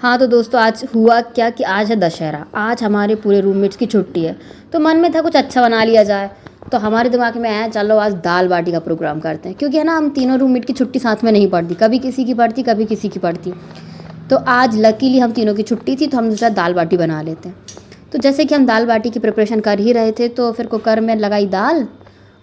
हाँ तो दोस्तों, आज हुआ क्या कि आज है दशहरा। आज हमारे पूरे रूममेट्स की छुट्टी है। तो मन में था कुछ अच्छा बना लिया जाए। तो हमारे दिमाग में आया चलो आज दाल बाटी का प्रोग्राम करते हैं, क्योंकि है ना हम तीनों रूममेट की छुट्टी साथ में नहीं पड़ती, कभी किसी की पड़ती कभी किसी की पड़ती। तो आज लकीली हम तीनों की छुट्टी थी, तो हम सोचा दाल बाटी बना लेते हैं। तो जैसे कि हम दाल बाटी की प्रिपरेशन कर ही रहे थे, तो फिर कुकर में लगाई दाल।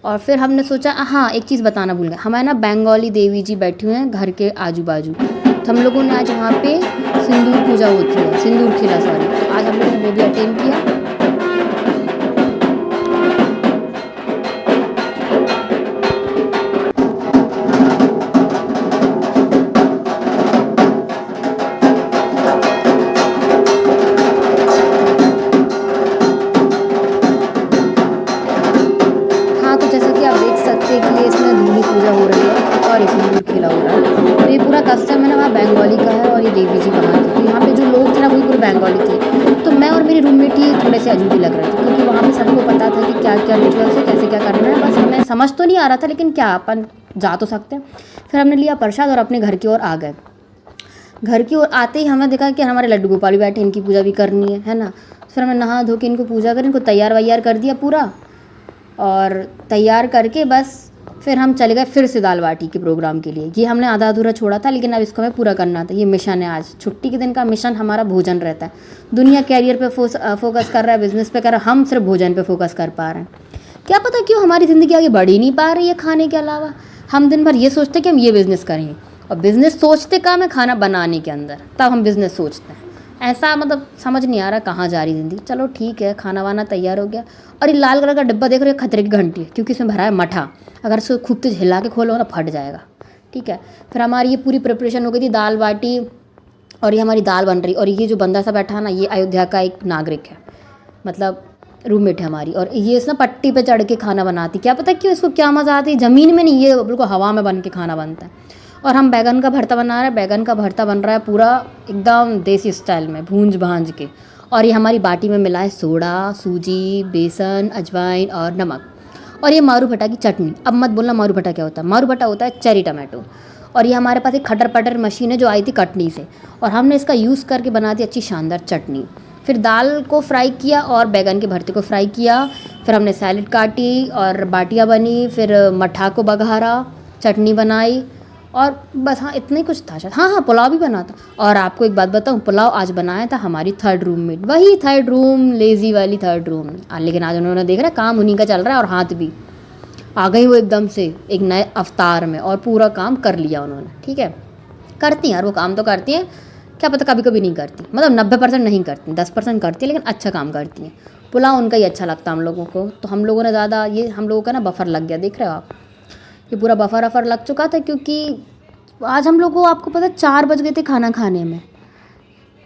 और फिर हमने सोचा, हाँ एक चीज़ बताना भूल गए, हमारे ना बंगाली देवी जी बैठी हुए हैं घर के आजू बाजू। तो हम लोगों ने आज वहाँ पे सिंदूर पूजा होती है, सिंदूर खिला सॉरी, तो आज हम लोगों ने वो भी अटेंड किया। हाँ तो जैसा कि आप देख सकते हैं कि इसमें धूनी पूजा हो रही है और ये सिंदूर खिला हो रहा है। तो ये पूरा कस्टम है ना वहाँ बंगाली का है, और ये देवी जी वहाँ की। तो यहाँ पे जो लोग थे ना वही पूरे बंगाली थे। तो मैं और मेरी रूममेट ही थोड़े से अजूबी लग रहे थे, क्योंकि वहाँ पे सबको पता था कि क्या क्या रिचुअल्स है, कैसे क्या करना है। बस हमें समझ तो नहीं आ रहा था, लेकिन क्या अपन जा तो सकते हैं। फिर हमने लिया प्रसाद और अपने घर की ओर आ गए। घर की ओर आते ही हमें देखा कि हमारे लड्डू गोपाल भी बैठे, इनकी पूजा भी करनी है ना। फिर हमने नहा धो के इनको पूजा कर, इनको तैयार वैयार कर दिया पूरा। और तैयार करके बस फिर हम चले गए फिर से दाल बाटी के प्रोग्राम के लिए। ये हमने आधा अधूरा छोड़ा था, लेकिन अब इसको हमें पूरा करना था। ये मिशन है, आज छुट्टी के दिन का मिशन हमारा भोजन रहता है। दुनिया कैरियर पे फोकस कर रहा है, बिजनेस पे कर रहा है, हम सिर्फ भोजन पे फोकस कर पा रहे हैं। क्या पता क्यों हमारी ज़िंदगी आगे बढ़ ही नहीं पा रही है खाने के अलावा। हम दिन भर ये सोचते हैं कि हम ये बिज़नेस करेंगे, और बिज़नेस सोचते काम है खाना बनाने के अंदर, तब हम बिज़नेस सोचते हैं। ऐसा मतलब समझ नहीं आ रहा कहाँ जा रही ज़िंदगी। चलो ठीक है, खाना वाना तैयार हो गया। और ये लाल कलर का डिब्बा देख रहे हो, खतरे की घंटी है, क्योंकि इसमें भरा है मठा। अगर इसको खूब तेज हिला के खोलो ना फट जाएगा। ठीक है, फिर हमारी ये पूरी प्रिपरेशन हो गई थी दाल बाटी, और ये हमारी दाल बन रही। और ये जो बंदा सा बैठा है ना, ये अयोध्या का एक नागरिक है, मतलब रूममेट है हमारी। और ये इस ना पट्टी पे चढ़ के खाना बनाती, क्या पता क्यों इसको क्या मज़ा आती है। ज़मीन में नहीं, ये बिल्कुल हवा में बन के खाना बनता है। और हम बैगन का भरता बना रहे हैं। बैगन का भरता बन रहा है पूरा एकदम देसी स्टाइल में, भूंज भांज के। और ये हमारी बाटी में मिला है सोडा, सूजी, बेसन, अजवाइन और नमक। और ये मारू भट्टा की चटनी। अब मत बोलना मारू भट्टा क्या होता है। मारू भट्टा होता है चेरी टमाटो। और ये हमारे पास एक खटर पटर मशीन है जो आई थी कटनी से, और हमने इसका यूज़ करके बना दी अच्छी शानदार चटनी। फिर दाल को फ्राई किया और बैगन के भरते को फ्राई किया। फिर हमने सैलेड काटी और बाटियाँ बनी। फिर मठा को बघारा, चटनी बनाई, और बस हाँ इतना ही कुछ था शायद। हाँ हाँ, पुलाव भी बना था। और आपको एक बात बताऊँ, पुलाव आज बनाया था हमारी थर्ड रूममेट, वही थर्ड रूम, लेज़ी वाली थर्ड रूम। लेकिन आज उन्होंने देख रहा काम उन्हीं का चल रहा है, और हाथ भी आ गई वो एकदम से एक नए अवतार में, और पूरा काम कर लिया उन्होंने। ठीक है, करती हैं यार वो काम तो करती हैं। क्या पता कभी कभी नहीं करती, मतलब 90% नहीं करती, 10% करती है, लेकिन अच्छा काम करती हैं। पुलाव उनका ही अच्छा लगता है हम लोगों को। तो हम लोगों ने ज़्यादा, ये हम लोगों का ना बफर लग गया, देख रहे हो आप, ये पूरा बफर वफर लग चुका था। क्योंकि आज हम लोग को, आपको पता, 4 बज गए थे खाना खाने में।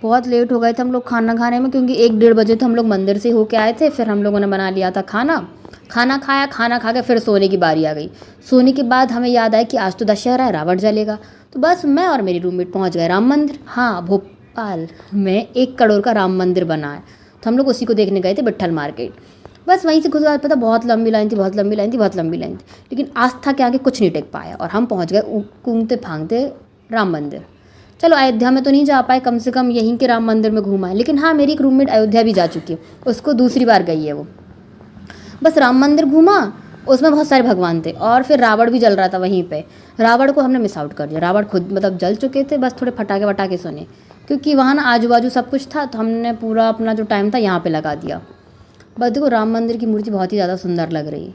बहुत लेट हो गए थे हम लोग खाना खाने में, क्योंकि 1-1:30 बजे तो हम लोग मंदिर से होके आए थे। फिर हम लोगों ने बना लिया था खाना, खाना खाया, खाना खा के फिर सोने की बारी आ गई। सोने के बाद हमें याद आया कि आज तो दशहरा है, रावण जलेगा। तो बस मैं और मेरी रूममेट पहुंच गए राम मंदिर। हाँ, भोपाल में 1 करोड़ का राम मंदिर बना है, तो हम लोग उसी को देखने गए थे, विट्ठल मार्केट। बस वहीं से खुद पता, बहुत लंबी लाइन थी, बहुत लंबी लाइन थी, बहुत लंबी लाइन थी। लेकिन आस्था के आगे कुछ नहीं टेक पाया, और हम पहुँच गए कूदते फांगते राम मंदिर। चलो अयोध्या में तो नहीं जा पाए, कम से कम यहीं के राम मंदिर में घूमा है। लेकिन हाँ, मेरी एक रूममेट अयोध्या भी जा चुकी है, उसको दूसरी बार गई है वो। बस राम मंदिर घूमा, उसमें बहुत सारे भगवान थे, और फिर रावण भी जल रहा था वहीं पे। रावण को हमने मिस आउट कर दिया, रावण खुद मतलब जल चुके थे, बस थोड़े फटाके वटाके सुने, क्योंकि वहाँ ना आजू बाजू सब कुछ था। तो हमने पूरा अपना जो टाइम था यहाँ पे लगा दिया। बस देखो, राम मंदिर की मूर्ति बहुत ही ज़्यादा सुंदर लग रही है।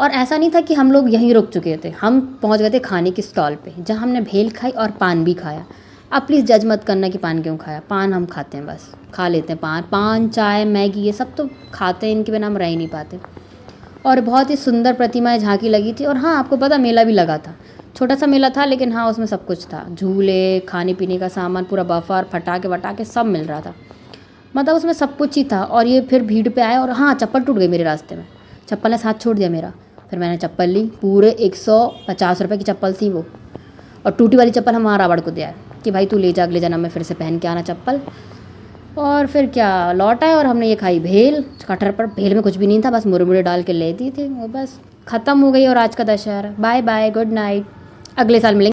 और ऐसा नहीं था कि हम लोग यहीं रुक चुके थे, हम पहुँच गए थे खाने की स्टॉल पे, जहाँ हमने भेल खाई और पान भी खाया। आप प्लीज़ जज मत करना कि पान क्यों खाया, पान हम खाते हैं, बस खा लेते हैं पान, चाय, मैगी, ये सब तो खाते हैं, इनके बिना हम रह ही नहीं पाते। और बहुत ही सुंदर प्रतिमाएं झांकी लगी थी। और हाँ, आपको पता मेला भी लगा था, छोटा सा मेला था, लेकिन हाँ उसमें सब कुछ था, झूले, खाने पीने का सामान, पूरा बफर, फटाके वटाके सब मिल रहा था, मतलब उसमें सब कुछ ही था। और ये फिर भीड़ पे आए, और हाँ चप्पल टूट गई मेरे रास्ते में, चप्पल ने साथ छोड़ दिया मेरा। फिर मैंने चप्पल ली, पूरे 150 रुपये की चप्पल थी वो, और टूटी वाली चप्पल हम वहाँ रावण को दिया है कि भाई तू ले जा, अगले जन्म में फिर से पहन के आना चप्पल। और फिर क्या, लौट आए और हमने ये खाई भेल। कटहर पर भेल में कुछ भी नहीं था, बस मुरमुरे डाल के ले दी थी, और बस ख़त्म हो गई। और आज का Dussehra, bye bye, good night, अगले साल मिलेंगे।